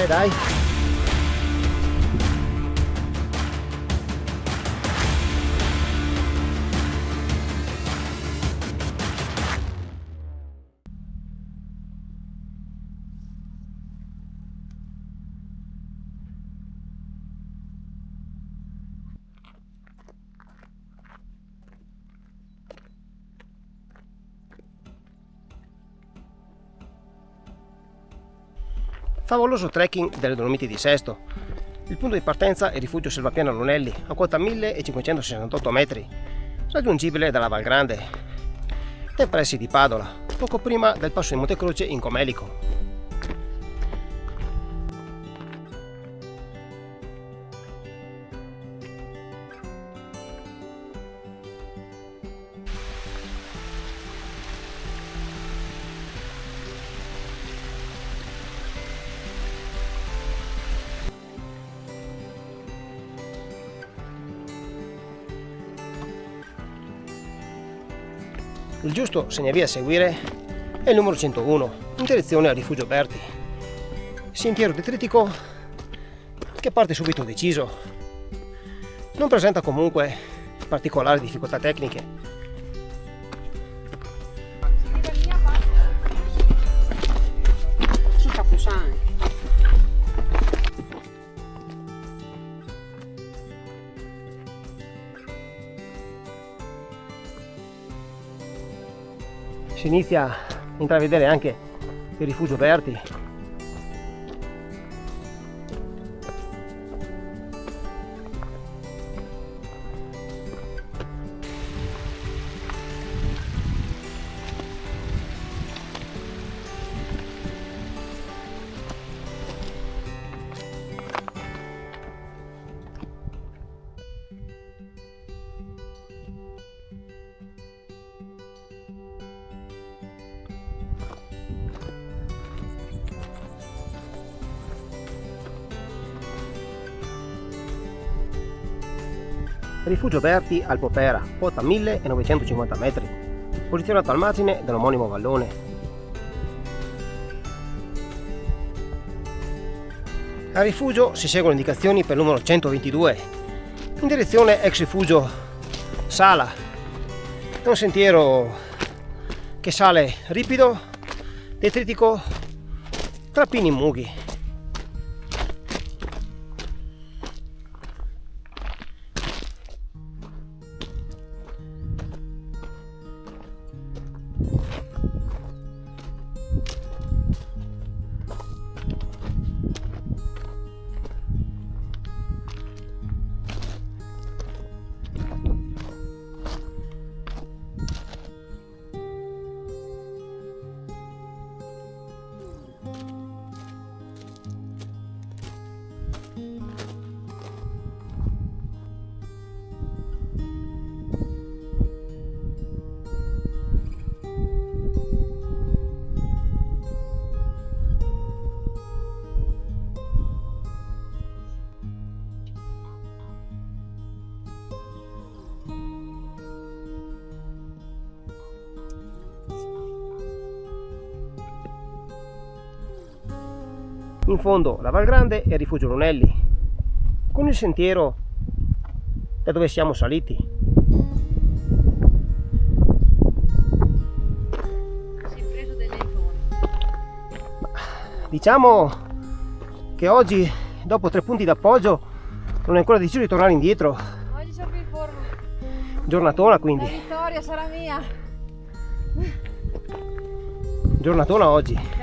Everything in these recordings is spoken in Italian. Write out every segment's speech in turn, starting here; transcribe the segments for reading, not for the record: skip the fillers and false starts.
dai. Favoloso trekking delle Dolomiti di Sesto. Il punto di partenza è il rifugio Selvapiana Lunelli, a quota 1568 metri, raggiungibile dalla Val Grande, nei pressi di Padola, poco prima del passo di Montecroce in Comelico. Il giusto segnavia a seguire è il numero 101, in direzione al rifugio Berti. Sentiero detritico che parte subito deciso. Non presenta comunque particolari difficoltà tecniche. Si inizia a intravedere anche il rifugio Berti. Rifugio Berti al Popera, quota 1950 metri, posizionato al margine dell'omonimo vallone. Al rifugio si seguono indicazioni per il numero 122, in direzione ex rifugio Sala. È un sentiero che sale ripido, detritico, tra pini e mughi. In fondo la Val Grande e il rifugio Lunelli, con il sentiero da dove siamo saliti. Si è preso dell'iPhone. Diciamo che oggi, dopo 3 punti d'appoggio, non è ancora deciso di tornare indietro. Oggi sono più in forma. Giornatona quindi. La vittoria sarà mia. Giornatona oggi.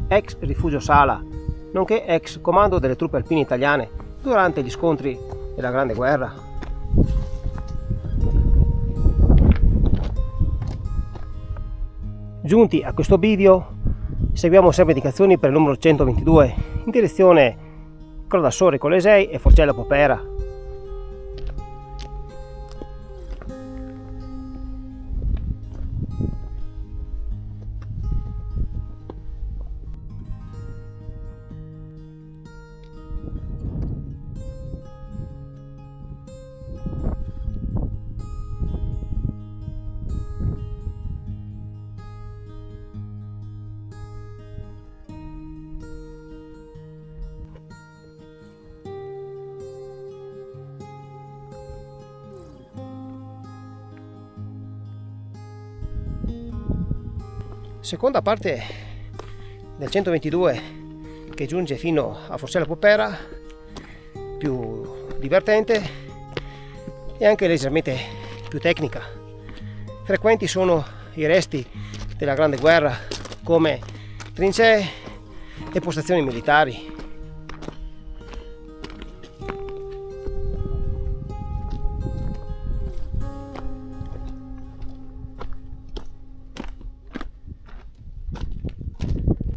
Ex rifugio Sala, nonché ex comando delle truppe alpine italiane durante gli scontri della Grande Guerra. Giunti a questo bivio, seguiamo sempre indicazioni per il numero 122 in direzione Crodassore Colesei e Forcella Popera. Seconda parte del 122 che giunge fino a Forcella Popera, più divertente e anche leggermente più tecnica. Frequenti sono i resti della Grande Guerra come trincee e postazioni militari.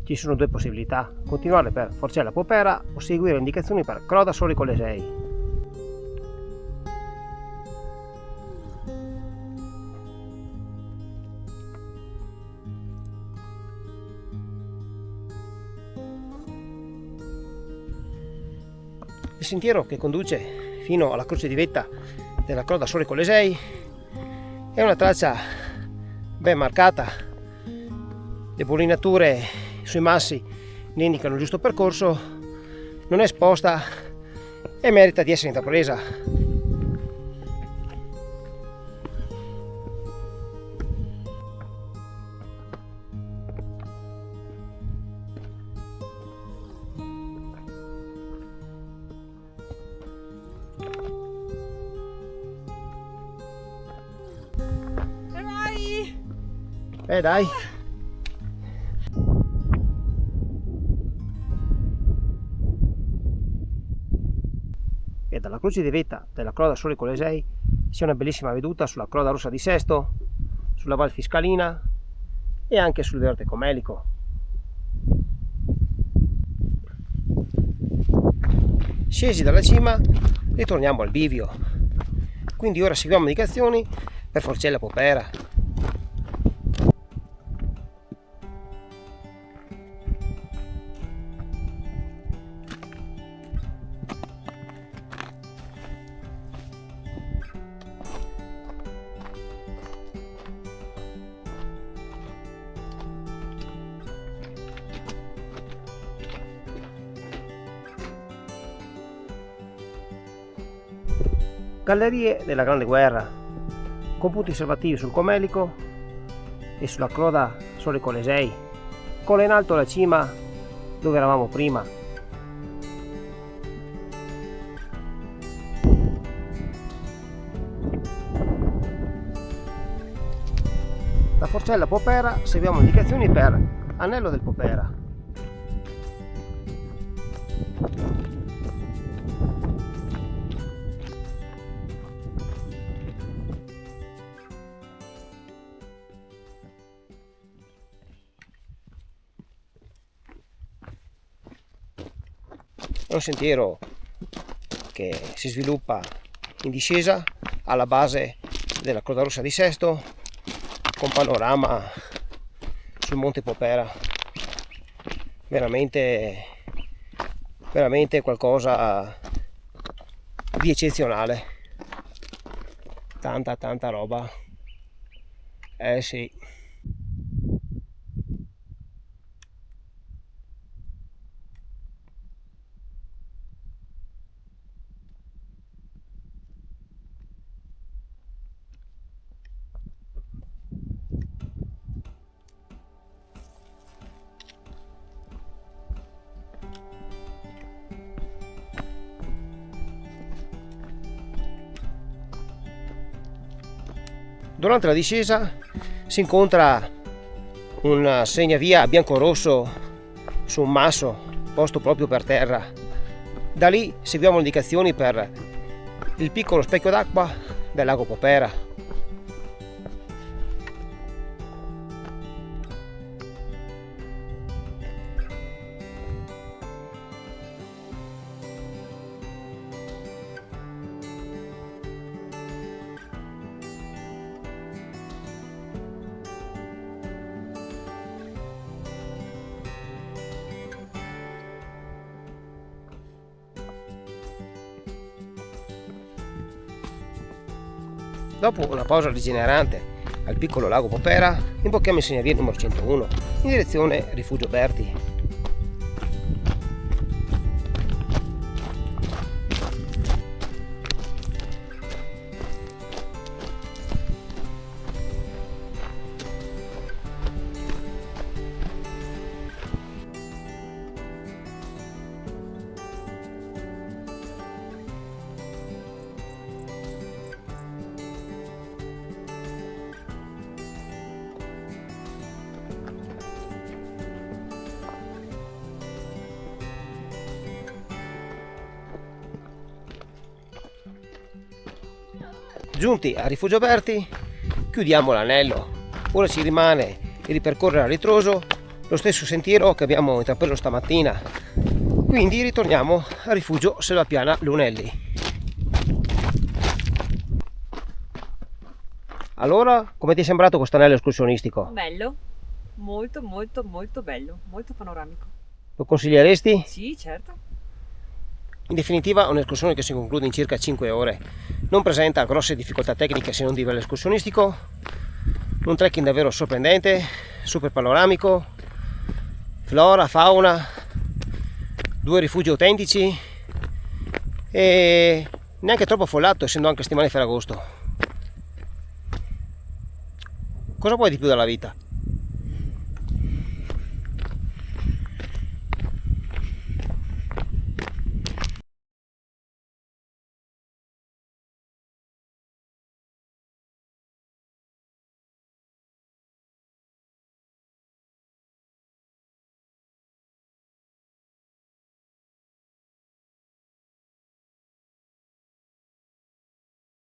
Ci sono due possibilità: continuare per Forcella Popera o seguire le indicazioni per Croda Soli Colesei. Il sentiero che conduce fino alla croce di vetta della Croda Soli Colesei è una traccia ben marcata, le bolinature sui massi ne indicano il giusto percorso, non è esposta e merita di essere intrapresa. Vai! Dai! E dalla croce di vetta della Croda Soli Colesei si ha una bellissima veduta sulla Croda Rossa di Sesto, sulla Val Fiscalina e anche sul Verde Comelico. Scesi dalla cima, ritorniamo al bivio. Quindi ora seguiamo indicazioni per Forcella Popera. Gallerie della Grande Guerra, con punti osservativi sul Comelico e sulla Croda Soli Colesei, con in alto la cima dove eravamo prima. Da Forcella Popera seguiamo indicazioni per Anello del Popera. È un sentiero che si sviluppa in discesa alla base della Croda Rossa di Sesto, con panorama sul Monte Popera. Veramente qualcosa di eccezionale. Tanta roba. Sì. Durante la discesa si incontra un segnavia bianco-rosso su un masso posto proprio per terra. Da lì seguiamo le indicazioni per il piccolo specchio d'acqua del lago Popera. Dopo una pausa rigenerante al piccolo lago Popera, imbocchiamo il segnavia numero 101 in direzione Rifugio Berti. Giunti a Rifugio Berti, chiudiamo l'anello. Ora ci rimane di ripercorrere a ritroso lo stesso sentiero che abbiamo intrapreso stamattina. Quindi ritorniamo a Rifugio Selvapiana Lunelli. Allora, come ti è sembrato questo anello escursionistico? Bello, molto molto molto bello, molto panoramico. Lo consiglieresti? Sì, certo. In definitiva, un'escursione che si conclude in circa 5 ore. Non presenta grosse difficoltà tecniche se non di livello escursionistico. Un trekking davvero sorprendente, super panoramico, flora, fauna, 2 rifugi autentici e neanche troppo affollato, essendo anche settimane Ferragosto. Cosa vuoi di più dalla vita?